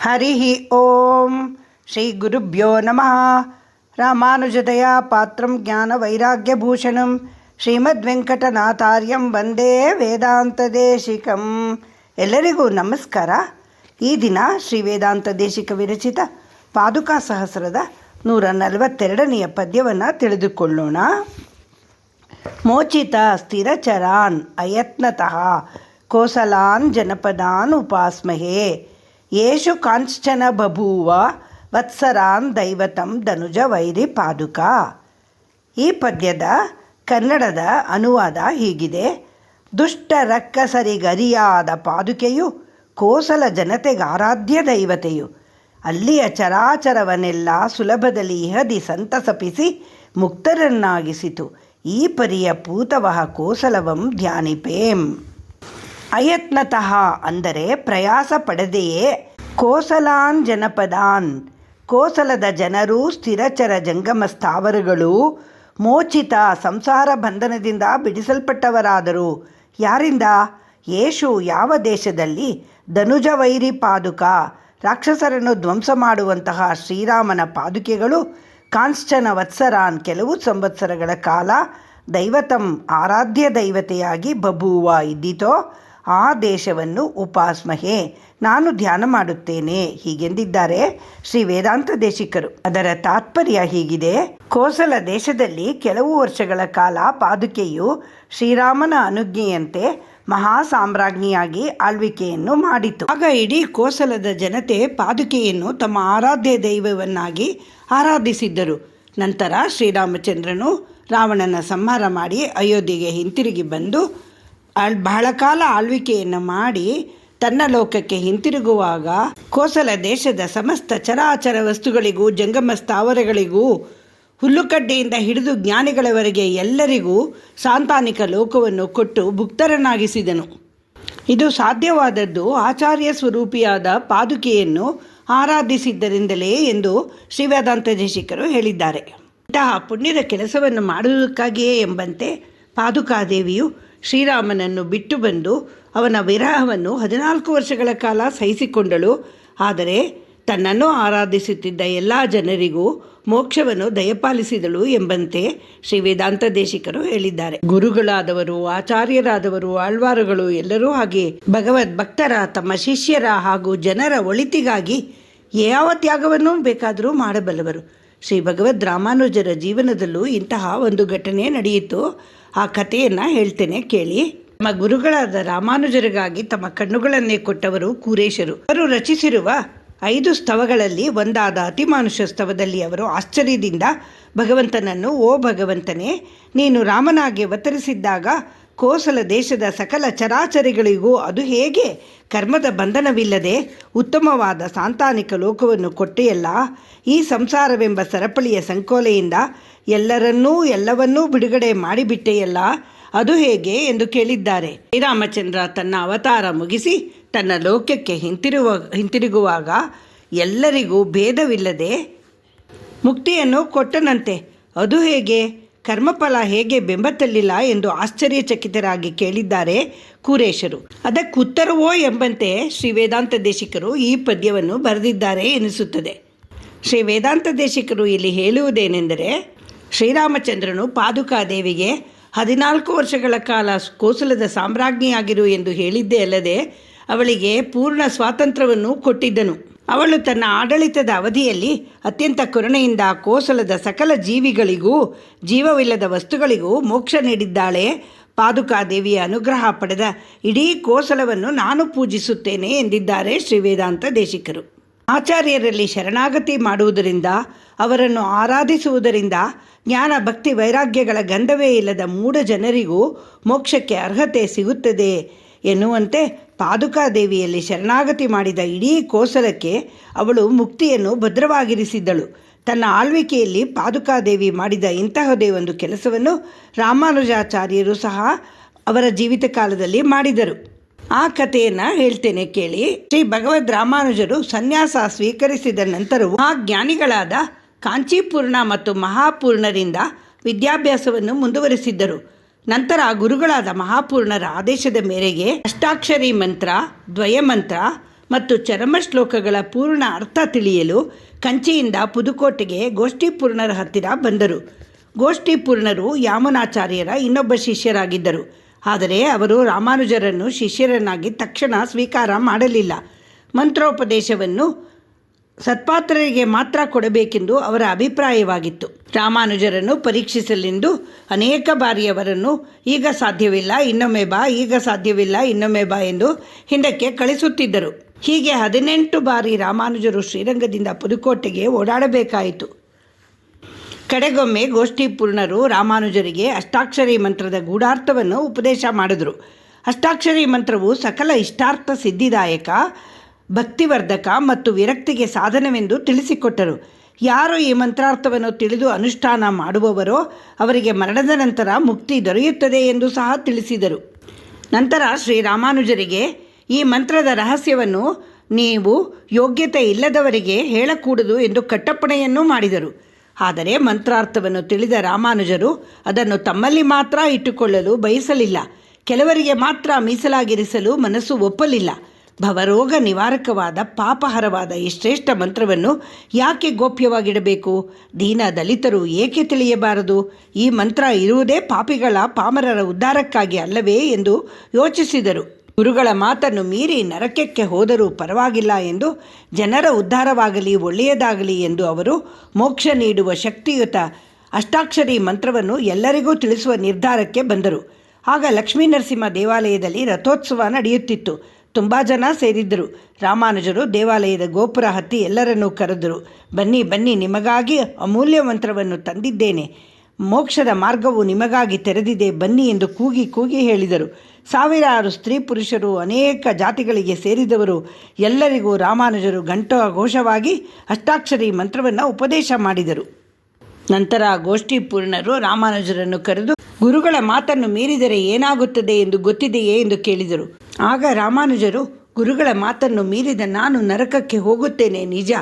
ಹರಿ ಓಂ ಶ್ರೀ ಗುರುಭ್ಯೋ ನಮಃ. ರಾಮಾನುಜದಯಾ ಪಾತ್ರಂ ಜ್ಞಾನ ವೈರಾಗ್ಯಭೂಷಣಂ ಶ್ರೀಮದ್ವೆಂಕಟನಾಥಾರ್ಯಂ ವಂದೇ ವೇದಾಂತದೇಶಿಕಂ. ಎಲ್ಲರಿಗೂ ನಮಸ್ಕಾರ. ಈ ದಿನ ಶ್ರೀ ವೇದಾಂತ ದೇಶಿಕ ವಿರಚಿತ ಪಾದುಕಾ ಸಹಸ್ರದ 142ನೆಯ ಪದ್ಯವನ್ನು ತಿಳಿದುಕೊಳ್ಳೋಣ. ಮೋಚಿತ ಸ್ಥಿರಚರಾನ್ ಅಯತ್ನತಃ ಕೋಸಲಾನ್ ಜನಪದಾನ್ ಉಪಾಸ್ಮಹೇ ಯೇಷು ಕಾಂಶ್ಚನ ಬಭೂವ ವತ್ಸರಾನ್ ದೈವತಂ ಧನುಜ ವೈರಿ ಪಾದುಕಾ. ಈ ಪದ್ಯದ ಕನ್ನಡದ ಅನುವಾದ ಹೀಗಿದೆ. ದುಷ್ಟ ರಕ್ಕಸರಿಗರಿಯಾದ ಪಾದುಕೆಯು ಕೋಸಲ ಜನತೆಗಾರಾಧ್ಯ ದೈವತೆಯು. ಅಲ್ಲಿಯ ಚರಾಚರವನ್ನೆಲ್ಲ ಸುಲಭದಲ್ಲಿ ಇಹದಿ ಸಂತಸಪಿಸಿ ಮುಕ್ತರನ್ನಾಗಿಸಿತು. ಈ ಪರಿಯ ಪೂತವಹ ಕೋಸಲವಂ ಧ್ಯಾನಿಪೇಂ. ಅಯತ್ನತಃ ಅಂದರೆ ಪ್ರಯಾಸ ಪಡೆದೆಯೇ ಕೋಸಲಾನ್ ಜನಪದಾನ್, ಕೋಸಲದ ಜನರು ಸ್ಥಿರಚರ ಜಂಗಮ ಸ್ಥಾವರಗಳು ಮೋಚಿತ ಸಂಸಾರ ಬಂಧನದಿಂದ ಬಿಡಿಸಲ್ಪಟ್ಟವರಾದರು. ಯಾರಿಂದ? ಯೇಷು ಯಾವ ದೇಶದಲ್ಲಿ ಧನುಜ ವೈರಿ ಪಾದುಕಾ ರಾಕ್ಷಸರನ್ನು ಧ್ವಂಸ ಮಾಡುವಂತಹ ಶ್ರೀರಾಮನ ಪಾದುಕೆಗಳು ಕಾಂಶ್ಚನ ವತ್ಸರಾನ್ ಕೆಲವು ಸಂವತ್ಸರಗಳ ಕಾಲ ದೈವತಂ ಆರಾಧ್ಯ ದೈವತೆಯಾಗಿ ಬಭೂವ ಇದ್ದಿತೋ ಆ ದೇಶವನ್ನು ಉಪಾಸ್ಮಹೆ ನಾನು ಧ್ಯಾನ ಮಾಡುತ್ತೇನೆ ಹೀಗೆಂದಿದ್ದಾರೆ ಶ್ರೀ ವೇದಾಂತ ದೇಶಿಕರು. ಅದರ ತಾತ್ಪರ್ಯ ಹೀಗಿದೆ. ಕೋಸಲ ದೇಶದಲ್ಲಿ ಕೆಲವು ವರ್ಷಗಳ ಕಾಲ ಪಾದುಕೆಯು ಶ್ರೀರಾಮನ ಅನುಜ್ಞೆಯಂತೆ ಮಹಾ ಸಾಮ್ರಾಜ್ಞಿಯಾಗಿ ಆಳ್ವಿಕೆಯನ್ನು ಮಾಡಿತು. ಆಗ ಇಡೀ ಕೋಸಲದ ಜನತೆ ಪಾದುಕೆಯನ್ನು ತಮ್ಮ ಆರಾಧ್ಯ ದೈವವನ್ನಾಗಿ ಆರಾಧಿಸಿದ್ದರು. ನಂತರ ಶ್ರೀರಾಮಚಂದ್ರನು ರಾವಣನ ಸಂಹಾರ ಮಾಡಿ ಅಯೋಧ್ಯೆಗೆ ಹಿಂತಿರುಗಿ ಬಂದು ಬಹಳ ಕಾಲ ಆಳ್ವಿಕೆಯನ್ನು ಮಾಡಿ ತನ್ನ ಲೋಕಕ್ಕೆ ಹಿಂತಿರುಗುವಾಗ ಕೋಸಲ ದೇಶದ ಸಮಸ್ತ ಚರಾಚರ ವಸ್ತುಗಳಿಗೂ ಜಂಗಮ ಸ್ಥಾವರಗಳಿಗೂ ಹುಲ್ಲುಕಡ್ಡೆಯಿಂದ ಹಿಡಿದು ಜ್ಞಾನಿಗಳವರೆಗೆ ಎಲ್ಲರಿಗೂ ಸಾಂತಾನಿಕ ಲೋಕವನ್ನು ಕೊಟ್ಟು ಭುಕ್ತರನ್ನಾಗಿಸಿದನು. ಇದು ಸಾಧ್ಯವಾದದ್ದು ಆಚಾರ್ಯ ಸ್ವರೂಪಿಯಾದ ಪಾದುಕೆಯನ್ನು ಆರಾಧಿಸಿದ್ದರಿಂದಲೇ ಎಂದು ಶ್ರೀವೇದಾಂತ ದೇಶಿಕರು ಹೇಳಿದ್ದಾರೆ. ಇಂತಹ ಪುಣ್ಯದ ಕೆಲಸವನ್ನು ಮಾಡುವುದಕ್ಕಾಗಿಯೇ ಎಂಬಂತೆ ಪಾದುಕಾದೇವಿಯು ಶ್ರೀರಾಮನನ್ನು ಬಿಟ್ಟು ಬಂದು ಅವನ ವಿರಹವನ್ನು 14 ವರ್ಷಗಳ ಕಾಲ ಸಹಿಸಿಕೊಂಡಳು. ಆದರೆ ತನ್ನನ್ನು ಆರಾಧಿಸುತ್ತಿದ್ದ ಎಲ್ಲ ಜನರಿಗೂ ಮೋಕ್ಷವನ್ನು ದಯಪಾಲಿಸಿದಳು ಎಂಬಂತೆ ಶ್ರೀ ವೇದಾಂತ ದೇಶಿಕರು ಹೇಳಿದ್ದಾರೆ. ಗುರುಗಳಾದವರು, ಆಚಾರ್ಯರಾದವರು, ಆಳ್ವಾರುಗಳು ಎಲ್ಲರೂ ಹಾಗೆ ಭಗವದ್ ಭಕ್ತರ ತಮ್ಮ ಶಿಷ್ಯರ ಹಾಗೂ ಜನರ ಒಳಿತಿಗಾಗಿ ಯಾವ ತ್ಯಾಗವನ್ನೂ ಬೇಕಾದರೂ ಮಾಡಬಲ್ಲವರು. ಶ್ರೀ ಭಗವದ್ ರಾಮಾನುಜರ ಜೀವನದಲ್ಲೂ ಇಂತಹ ಒಂದು ಘಟನೆ ನಡೆಯಿತು. ಆ ಕಥೆಯನ್ನು ಹೇಳ್ತೇನೆ ಕೇಳಿ. ತಮ್ಮ ಗುರುಗಳಾದ ರಾಮಾನುಜರಿಗಾಗಿ ತಮ್ಮ ಕಣ್ಣುಗಳನ್ನೇ ಕೊಟ್ಟವರು ಕೂರೇಶರು. ಅವರು ರಚಿಸಿರುವ 5 ಸ್ತವಗಳಲ್ಲಿ ಒಂದಾದ ಅತಿಮಾನುಷ ಸ್ತವದಲ್ಲಿ ಅವರು ಆಶ್ಚರ್ಯದಿಂದ ಭಗವಂತನನ್ನು, ಓ ಭಗವಂತನೇ, ನೀನು ರಾಮನಾಗಿ ಅವತರಿಸಿದ್ದಾಗ ಕೋಸಲ ದೇಶದ ಸಕಲ ಚರಾಚರಿಗಳಿಗೂ ಅದು ಹೇಗೆ ಕರ್ಮದ ಬಂಧನವಿಲ್ಲದೆ ಉತ್ತಮವಾದ ಸಾಂತಾನಿಕ ಲೋಕವನ್ನು ಕೊಟ್ಟೆಯಲ್ಲ, ಈ ಸಂಸಾರವೆಂಬ ಸರಪಳಿಯ ಸಂಕೋಲೆಯಿಂದ ಎಲ್ಲವನ್ನೂ ಬಿಡುಗಡೆ ಮಾಡಿಬಿಟ್ಟೆಯಲ್ಲ, ಅದು ಹೇಗೆ ಎಂದು ಕೇಳಿದ್ದಾರೆ. ಶ್ರೀರಾಮಚಂದ್ರ ತನ್ನ ಅವತಾರ ಮುಗಿಸಿ ತನ್ನ ಲೋಕಕ್ಕೆ ಹಿಂತಿರುಗುವಾಗ ಎಲ್ಲರಿಗೂ ಭೇದವಿಲ್ಲದೆ ಮುಕ್ತಿಯನ್ನು ಕೊಟ್ಟನಂತೆ. ಅದು ಹೇಗೆ? ಕರ್ಮಫಲ ಹೇಗೆ ಬೆಂಬತ್ತಲಿಲ್ಲ ಎಂದು ಆಶ್ಚರ್ಯಚಕಿತರಾಗಿ ಕೇಳಿದ್ದಾರೆ ಕೂರೇಶರು. ಅದಕ್ಕುತ್ತರವೋ ಎಂಬಂತೆ ಶ್ರೀ ವೇದಾಂತ ದೇಶಿಕರು ಈ ಪದ್ಯವನ್ನು ಬರೆದಿದ್ದಾರೆ ಎನಿಸುತ್ತದೆ. ಶ್ರೀ ವೇದಾಂತ ದೇಶಿಕರು ಇಲ್ಲಿ ಹೇಳುವುದೇನೆಂದರೆ, ಶ್ರೀರಾಮಚಂದ್ರನು ಪಾದುಕಾದೇವಿಗೆ 14 ವರ್ಷಗಳ ಕಾಲ ಕೋಸಲದ ಸಾಮ್ರಾಜ್ಞಿಯಾಗಿರು ಎಂದು ಹೇಳಿದ್ದೇ ಅಲ್ಲದೆ ಅವಳಿಗೆ ಪೂರ್ಣ ಸ್ವಾತಂತ್ರ್ಯವನ್ನು ಕೊಟ್ಟಿದ್ದನು. ಅವಳು ತನ್ನ ಆಡಳಿತದ ಅವಧಿಯಲ್ಲಿ ಅತ್ಯಂತ ಕರುಣೆಯಿಂದ ಕೋಸಲದ ಸಕಲ ಜೀವಿಗಳಿಗೂ ಜೀವವಿಲ್ಲದ ವಸ್ತುಗಳಿಗೂ ಮೋಕ್ಷ ನೀಡಿದ್ದಾಳೆ. ಪಾದುಕಾದೇವಿಯ ಅನುಗ್ರಹ ಪಡೆದ ಇಡೀ ಕೋಸಲವನ್ನು ನಾನು ಪೂಜಿಸುತ್ತೇನೆ ಎಂದಿದ್ದಾರೆ ಶ್ರೀ ವೇದಾಂತ ದೇಶಿಕರು. ಆಚಾರ್ಯರಲ್ಲಿ ಶರಣಾಗತಿ ಮಾಡುವುದರಿಂದ, ಅವರನ್ನು ಆರಾಧಿಸುವುದರಿಂದ ಜ್ಞಾನ ಭಕ್ತಿ ವೈರಾಗ್ಯಗಳ ಗಂಧವೇ ಇಲ್ಲದ ಮೂಢ ಜನರಿಗೂ ಮೋಕ್ಷಕ್ಕೆ ಅರ್ಹತೆ ಸಿಗುತ್ತದೆ ಎನ್ನುವಂತೆ ಪಾದುಕಾದೇವಿಯಲ್ಲಿ ಶರಣಾಗತಿ ಮಾಡಿದ ಇಡೀ ಕೋಸಲಕ್ಕೆ ಅವಳು ಮುಕ್ತಿಯನ್ನು ಭದ್ರವಾಗಿರಿಸಿದ್ದಳು. ತನ್ನ ಆಳ್ವಿಕೆಯಲ್ಲಿ ಪಾದುಕಾದೇವಿ ಮಾಡಿದ ಇಂತಹದೇ ಒಂದು ಕೆಲಸವನ್ನು ರಾಮಾನುಜಾಚಾರ್ಯರು ಸಹ ಅವರ ಜೀವಿತ ಕಾಲದಲ್ಲಿ ಮಾಡಿದರು. ಆ ಕಥೆಯನ್ನು ಹೇಳ್ತೇನೆ ಕೇಳಿ. ಶ್ರೀ ಭಗವದ್ ರಾಮಾನುಜರು ಸನ್ಯಾಸ ಸ್ವೀಕರಿಸಿದ ನಂತರವೂ ಆ ಜ್ಞಾನಿಗಳಾದ ಕಾಂಚೀಪೂರ್ಣ ಮತ್ತು ಮಹಾಪೂರ್ಣರಿಂದ ವಿದ್ಯಾಭ್ಯಾಸವನ್ನು ಮುಂದುವರಿಸಿದ್ದರು. ನಂತರ ಗುರುಗಳಾದ ಮಹಾಪೂರ್ಣರ ಆದೇಶದ ಮೇರೆಗೆ ಅಷ್ಟಾಕ್ಷರಿ ಮಂತ್ರ, ದ್ವಯಮಂತ್ರ ಮತ್ತು ಚರಮ ಶ್ಲೋಕಗಳ ಪೂರ್ಣ ಅರ್ಥ ತಿಳಿಯಲು ಕಂಚಿಯಿಂದ ಪುದುಕೋಟೆಗೆ ಗೋಷ್ಠಿಪೂರ್ಣರ ಹತ್ತಿರ ಬಂದರು. ಗೋಷ್ಠಿಪೂರ್ಣರು ಯಾಮುನಾಚಾರ್ಯರ ಇನ್ನೊಬ್ಬ ಶಿಷ್ಯರಾಗಿದ್ದರು. ಆದರೆ ಅವರು ರಾಮಾನುಜರನ್ನು ಶಿಷ್ಯರನ್ನಾಗಿ ತಕ್ಷಣ ಸ್ವೀಕಾರ ಮಾಡಲಿಲ್ಲ. ಮಂತ್ರೋಪದೇಶವನ್ನು ಸತ್ಪಾತ್ರರಿಗೆ ಮಾತ್ರ ಕೊಡಬೇಕೆಂದು ಅವರ ಅಭಿಪ್ರಾಯವಾಗಿತ್ತು. ರಾಮಾನುಜರನ್ನು ಪರೀಕ್ಷಿಸಲೆಂದು ಅನೇಕ ಬಾರಿ ಅವರನ್ನು ಈಗ ಸಾಧ್ಯವಿಲ್ಲ, ಇನ್ನೊಮ್ಮೆ ಬಾ, ಈಗ ಸಾಧ್ಯವಿಲ್ಲ, ಇನ್ನೊಮ್ಮೆ ಬಾ ಎಂದು ಹಿಂದಕ್ಕೆ ಕಳಿಸುತ್ತಿದ್ದರು. ಹೀಗೆ 18 ಬಾರಿ ರಾಮಾನುಜರು ಶ್ರೀರಂಗದಿಂದ ಪುದುಕೋಟೆಗೆ ಓಡಾಡಬೇಕಾಯಿತು. ಕಡೆಗೊಮ್ಮೆ ಗೋಷ್ಠಿಪೂರ್ಣರು ರಾಮಾನುಜರಿಗೆ ಅಷ್ಟಾಕ್ಷರಿ ಮಂತ್ರದ ಗೂಢಾರ್ಥವನ್ನು ಉಪದೇಶ ಮಾಡಿದರು. ಅಷ್ಟಾಕ್ಷರಿ ಮಂತ್ರವು ಸಕಲ ಇಷ್ಟಾರ್ಥ ಸಿದ್ಧಿದಾಯಕ, ಭಕ್ತಿವರ್ಧಕ ಮತ್ತು ವಿರಕ್ತಿಗೆ ಸಾಧನವೆಂದು ತಿಳಿಸಿಕೊಟ್ಟರು. ಯಾರು ಈ ಮಂತ್ರಾರ್ಥವನ್ನು ತಿಳಿದು ಅನುಷ್ಠಾನ ಮಾಡುವವರೋ ಅವರಿಗೆ ಮರಣದ ನಂತರ ಮುಕ್ತಿ ದೊರೆಯುತ್ತದೆ ಎಂದು ಸಹ ತಿಳಿಸಿದರು. ನಂತರ ಶ್ರೀರಾಮಾನುಜರಿಗೆ ಈ ಮಂತ್ರದ ರಹಸ್ಯವನ್ನು ನೀವು ಯೋಗ್ಯತೆ ಇಲ್ಲದವರಿಗೆ ಹೇಳಕೂಡದು ಎಂದು ಕಟ್ಟಪ್ಪಣೆಯನ್ನು ಮಾಡಿದರು. ಆದರೆ ಮಂತ್ರಾರ್ಥವನ್ನು ತಿಳಿದ ರಾಮಾನುಜರು ಅದನ್ನು ತಮ್ಮಲ್ಲಿ ಮಾತ್ರ ಇಟ್ಟುಕೊಳ್ಳಲು ಬಯಸಲಿಲ್ಲ. ಕೆಲವರಿಗೆ ಮಾತ್ರ ಮೀಸಲಾಗಿರಿಸಲು ಮನಸ್ಸು ಒಪ್ಪಲಿಲ್ಲ. ಭವರೋಗ ನಿವಾರಕವಾದ ಪಾಪಹರವಾದ ಈ ಶ್ರೇಷ್ಠ ಮಂತ್ರವನ್ನು ಯಾಕೆ ಗೋಪ್ಯವಾಗಿಡಬೇಕು? ದೀನ ದಲಿತರು ಏಕೆ ತಿಳಿಯಬಾರದು? ಈ ಮಂತ್ರ ಇರುವುದೇ ಪಾಪಿಗಳ ಪಾಮರರ ಉದ್ಧಾರಕ್ಕಾಗಿ ಅಲ್ಲವೇ ಎಂದು ಯೋಚಿಸಿದರು. ಗುರುಗಳ ಮಾತನ್ನು ಮೀರಿ ನರಕಕ್ಕೆ ಹೋದರೂ ಪರವಾಗಿಲ್ಲ ಎಂದು, ಜನರ ಉದ್ಧಾರವಾಗಲಿ ಒಳ್ಳೆಯದಾಗಲಿ ಎಂದು ಅವರು ಮೋಕ್ಷ ನೀಡುವ ಶಕ್ತಿಯುತ ಅಷ್ಟಾಕ್ಷರಿ ಮಂತ್ರವನ್ನು ಎಲ್ಲರಿಗೂ ತಿಳಿಸುವ ನಿರ್ಧಾರಕ್ಕೆ ಬಂದರು. ಆಗ ಲಕ್ಷ್ಮೀ ನರಸಿಂಹ ದೇವಾಲಯದಲ್ಲಿ ರಥೋತ್ಸವ ನಡೆಯುತ್ತಿತ್ತು. ತುಂಬ ಜನ ಸೇರಿದ್ದರು. ರಾಮಾನುಜರು ದೇವಾಲಯದ ಗೋಪುರ ಹತ್ತಿ ಎಲ್ಲರನ್ನೂ ಕರೆದರು. ಬನ್ನಿ ಬನ್ನಿ, ನಿಮಗಾಗಿ ಅಮೂಲ್ಯ ಮಂತ್ರವನ್ನು ತಂದಿದ್ದೇನೆ, ಮೋಕ್ಷದ ಮಾರ್ಗವು ನಿಮಗಾಗಿ ತೆರೆದಿದೆ, ಬನ್ನಿ ಎಂದು ಕೂಗಿ ಕೂಗಿ ಹೇಳಿದರು. ಸಾವಿರಾರು ಸ್ತ್ರೀ ಪುರುಷರು, ಅನೇಕ ಜಾತಿಗಳಿಗೆ ಸೇರಿದವರು ಎಲ್ಲರಿಗೂ ರಾಮಾನುಜರು ಘಂಟೋಘೋಷವಾಗಿ ಅಷ್ಟಾಕ್ಷರಿ ಮಂತ್ರವನ್ನು ಉಪದೇಶ ಮಾಡಿದರು. ನಂತರ ಗೋಷ್ಠಿಪೂರ್ಣರು ರಾಮಾನುಜರನ್ನು ಕರೆದು ಗುರುಗಳ ಮಾತನ್ನು ಮೀರಿದರೆ ಏನಾಗುತ್ತದೆ ಎಂದು ಗೊತ್ತಿದೆಯೇ ಎಂದು ಕೇಳಿದರು. ಆಗ ರಾಮಾನುಜರು, ಗುರುಗಳ ಮಾತನ್ನು ಮೀರಿದ ನಾನು ನರಕಕ್ಕೆ ಹೋಗುತ್ತೇನೆ ನಿಜ,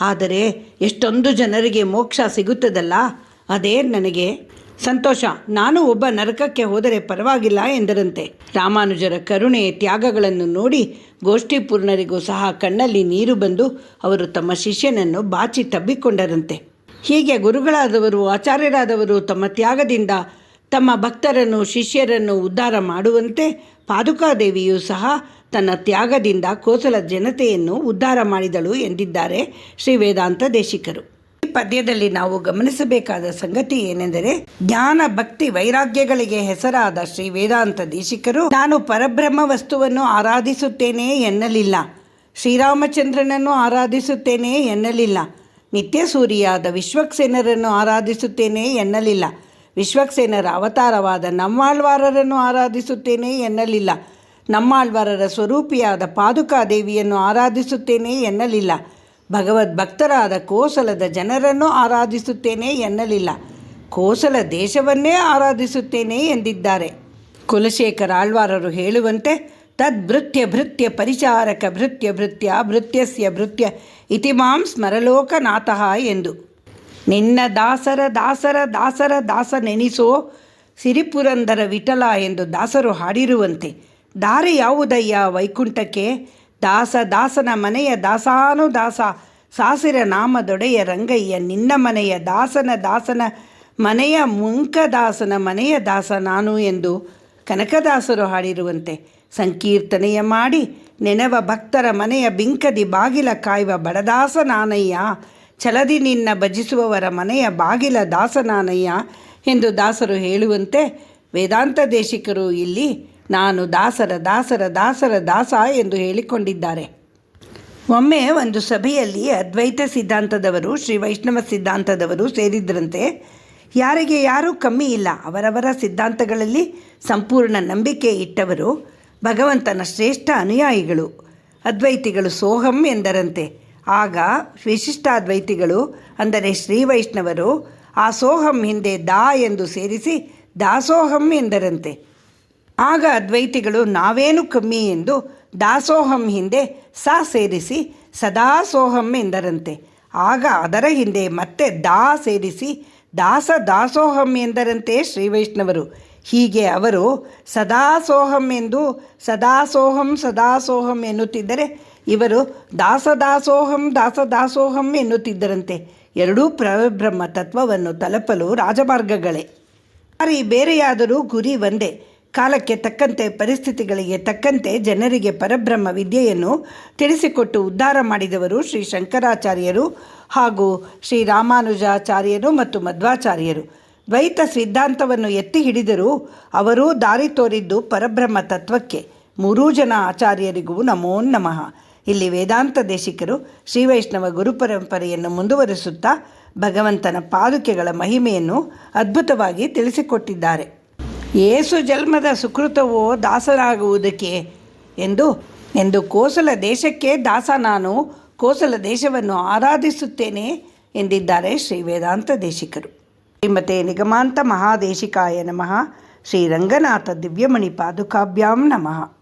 ಆದರೆ ಎಷ್ಟೊಂದು ಜನರಿಗೆ ಮೋಕ್ಷ ಸಿಗುತ್ತದಲ್ಲ, ಅದೇ ನನಗೆ ಸಂತೋಷ. ನಾನು ಒಬ್ಬ ನರಕಕ್ಕೆ ಹೋದರೆ ಪರವಾಗಿಲ್ಲ ಎಂದರಂತೆ. ರಾಮಾನುಜರ ಕರುಣೆ ತ್ಯಾಗಗಳನ್ನು ನೋಡಿ ಗೋಷ್ಠಿಪೂರ್ಣರಿಗೂ ಸಹ ಕಣ್ಣಲ್ಲಿ ನೀರು ಬಂದು ಅವರು ತಮ್ಮ ಶಿಷ್ಯನನ್ನು ಬಾಚಿ ತಬ್ಬಿಕೊಂಡರಂತೆ. ಹೀಗೆ ಗುರುಗಳಾದವರು, ಆಚಾರ್ಯರಾದವರು ತಮ್ಮ ತ್ಯಾಗದಿಂದ ತಮ್ಮ ಭಕ್ತರನ್ನು, ಶಿಷ್ಯರನ್ನು ಉದ್ಧಾರ ಮಾಡುವಂತೆ ಪಾದುಕಾದೇವಿಯು ಸಹ ತನ್ನ ತ್ಯಾಗದಿಂದ ಕೋಸಲ ಜನತೆಯನ್ನು ಉದ್ಧಾರ ಮಾಡಿದಳು ಎಂದಿದ್ದಾರೆ ಶ್ರೀ ವೇದಾಂತ ದೇಶಿಕರು. ಈ ಪದ್ಯದಲ್ಲಿ ನಾವು ಗಮನಿಸಬೇಕಾದ ಸಂಗತಿ ಏನೆಂದರೆ, ಜ್ಞಾನ ಭಕ್ತಿ ವೈರಾಗ್ಯಗಳಿಗೆ ಹೆಸರಾದ ಶ್ರೀ ವೇದಾಂತ ದೇಶಿಕರು ನಾನು ಪರಬ್ರಹ್ಮ ವಸ್ತುವನ್ನು ಆರಾಧಿಸುತ್ತೇನೆ ಎನ್ನಲಿಲ್ಲ, ಶ್ರೀರಾಮಚಂದ್ರನನ್ನು ಆರಾಧಿಸುತ್ತೇನೆ ಎನ್ನಲಿಲ್ಲ, ನಿತ್ಯ ಸೂರಿಯಾದ ವಿಶ್ವಕ್ಸೇನರನ್ನು ಆರಾಧಿಸುತ್ತೇನೆ ಎನ್ನಲಿಲ್ಲ, ವಿಶ್ವಕ್ಸೇನರ ಅವತಾರವಾದ ನಮ್ಮಾಳ್ವಾರರನ್ನು ಆರಾಧಿಸುತ್ತೇನೆ ಎನ್ನಲಿಲ್ಲ, ನಮ್ಮಾಳ್ವಾರರ ಸ್ವರೂಪಿಯಾದ ಪಾದುಕಾದೇವಿಯನ್ನು ಆರಾಧಿಸುತ್ತೇನೆ ಎನ್ನಲಿಲ್ಲ, ಭಗವದ್ಭಕ್ತರಾದ ಕೋಸಲದ ಜನರನ್ನು ಆರಾಧಿಸುತ್ತೇನೆ ಎನ್ನಲಿಲ್ಲ, ಕೋಸಲ ದೇಶವನ್ನೇ ಆರಾಧಿಸುತ್ತೇನೆ ಎಂದಿದ್ದಾರೆ. ಕುಲಶೇಖರ ಆಳ್ವಾರರು ಹೇಳುವಂತೆ ತದ್ಭೃತ್ಯ ಭೃತ್ಯ ಪರಿಚಾರಕ ಭೃತ್ಯ ಭೃತ್ಯ ಭೃತ್ಯಸ್ಯ ಭೃತ್ಯ ಇತಿ ಮಾಂ ಸ್ಮರಲೋಕನಾಥಃ ಎಂದು. ನಿನ್ನ ದಾಸರ ದಾಸರ ದಾಸರ ದಾಸ ನೆನಿಸೋ ಸಿರಿಪುರಂದರ ವಿಠಲ ಎಂದು ದಾಸರು ಹಾಡಿರುವಂತೆ, ದಾರಿ ಯಾವುದಯ್ಯ ವೈಕುಂಠಕ್ಕೆ? ದಾಸ ದಾಸನ ಮನೆಯ ದಾಸಾನುದಾಸ ಸಾಸಿರ ನಾಮದೊಡೆಯ ರಂಗಯ್ಯ, ನಿನ್ನ ಮನೆಯ ದಾಸನ ದಾಸನ ಮನೆಯ ಮುಂಕದಾಸನ ಮನೆಯ ದಾಸ ನಾನು ಎಂದು ಕನಕದಾಸರು ಹಾಡಿರುವಂತೆ, ಸಂಕೀರ್ತನೆಯ ಮಾಡಿ ನೆನವ ಭಕ್ತರ ಮನೆಯ ಬಿಂಕದಿ ಬಾಗಿಲ ಕಾಯುವ ಬಡದಾಸ ನಾನಯ್ಯ, ಛಲದಿ ನಿನ್ನ ಭಜಿಸುವವರ ಮನೆಯ ಬಾಗಿಲ ದಾಸ ನಾನಯ್ಯ ಎಂದು ದಾಸರು ಹೇಳುವಂತೆ, ವೇದಾಂತ ದೇಶಿಕರು ಇಲ್ಲಿ ನಾನು ದಾಸರ ದಾಸರ ದಾಸರ ದಾಸ ಎಂದು ಹೇಳಿಕೊಂಡಿದ್ದಾರೆ. ಒಮ್ಮೆ ಒಂದು ಸಭೆಯಲ್ಲಿ ಅದ್ವೈತ ಸಿದ್ಧಾಂತದವರು, ಶ್ರೀ ವೈಷ್ಣವ ಸಿದ್ಧಾಂತದವರು ಸೇರಿದ್ರಂತೆ. ಯಾರಿಗೆ ಯಾರೂ ಕಮ್ಮಿ ಇಲ್ಲ, ಅವರವರ ಸಿದ್ಧಾಂತಗಳಲ್ಲಿ ಸಂಪೂರ್ಣ ನಂಬಿಕೆ ಇಟ್ಟವರು, ಭಗವಂತನ ಶ್ರೇಷ್ಠ ಅನುಯಾಯಿಗಳು. ಅದ್ವೈತಿಗಳು ಸೋಹಂ ಎಂದರಂತೆ. ಆಗ ವಿಶಿಷ್ಟಾದ್ವೈತಿಗಳು ಅಂದರೆ ಶ್ರೀ ವೈಷ್ಣವರು ಆ ಸೋಹಂ ಹಿಂದೆ ದಾ ಎಂದು ಸೇರಿಸಿ ದಾಸೋಹಂ ಎಂದರಂತೆ. ಆಗ ಅದ್ವೈತಿಗಳು ನಾವೇನು ಕಮ್ಮಿ ಎಂದು ದಾಸೋಹಂ ಹಿಂದೆ ಸ ಸೇರಿಸಿ ಸದಾಸೋಹಂ ಎಂದರಂತೆ. ಆಗ ಅದರ ಹಿಂದೆ ಮತ್ತೆ ದಾ ಸೇರಿಸಿ ದಾಸ ದಾಸೋಹಂ ಎಂದರಂತೆ ಶ್ರೀ ವೈಷ್ಣವರು. ಹೀಗೆ ಅವರು ಸದಾಸೋಹಂ ಎಂದು ಸದಾಸೋಹಂ ಸದಾಸೋಹಂ ಎನ್ನುತ್ತಿದ್ದರೆ ಇವರು ದಾಸದಾಸೋಹಂ ದಾಸದಾಸೋಹಂ ಎನ್ನುತ್ತಿದ್ದರಂತೆ. ಎರಡೂ ಪರಬ್ರಹ್ಮ ತತ್ವವನ್ನು ತಲುಪಲು ರಾಜಮಾರ್ಗಗಳೇ. ದಾರಿ ಬೇರೆಯಾದರೂ ಗುರಿ ಒಂದೇ. ಕಾಲಕ್ಕೆ ತಕ್ಕಂತೆ ಪರಿಸ್ಥಿತಿಗಳಿಗೆ ತಕ್ಕಂತೆ ಜನರಿಗೆ ಪರಬ್ರಹ್ಮ ವಿದ್ಯೆಯನ್ನು ತಿಳಿಸಿಕೊಟ್ಟು ಉದ್ಧಾರ ಮಾಡಿದವರು ಶ್ರೀ ಶಂಕರಾಚಾರ್ಯರು ಹಾಗೂ ಶ್ರೀ ರಾಮಾನುಜಾಚಾರ್ಯರು ಮತ್ತು ಮಧ್ವಾಚಾರ್ಯರು. ದ್ವೈತ ಸಿದ್ಧಾಂತವನ್ನು ಎತ್ತಿ ಹಿಡಿದರೂ ಅವರೂ ದಾರಿ ತೋರಿದ್ದು ಪರಬ್ರಹ್ಮ ತತ್ವಕ್ಕೆ. ಮೂರೂ ಜನ ಆಚಾರ್ಯರಿಗೂ ನಮೋ ನಮಃ. ಇಲ್ಲಿ ವೇದಾಂತ ದೇಶಿಕರು ಶ್ರೀ ವೈಷ್ಣವ ಗುರುಪರಂಪರೆಯನ್ನು ಮುಂದುವರಿಸುತ್ತಾ ಭಗವಂತನ ಪಾದುಕೆಗಳ ಮಹಿಮೆಯನ್ನು ಅದ್ಭುತವಾಗಿ ತಿಳಿಸಿಕೊಟ್ಟಿದ್ದಾರೆ. ಏಸು ಜನ್ಮದ ಸುಕೃತವೋ ದಾಸನಾಗುವುದಕ್ಕೆ ಎಂದು ಕೋಸಲ ದೇಶಕ್ಕೆ ದಾಸ ನಾನು, ಕೋಸಲ ದೇಶವನ್ನು ಆರಾಧಿಸುತ್ತೇನೆ ಎಂದಿದ್ದಾರೆ ಶ್ರೀ ವೇದಾಂತ ದೇಶಿಕರು. ಶ್ರೀಮತೆ ನಿಗಮಾಂತ ಮಹಾದೇಶಿಕಾಯ ನಮಃ. ಶ್ರೀ ರಂಗನಾಥ ದಿವ್ಯಮಣಿ ಪಾದುಕಾಭ್ಯಾಂ ನಮಃ.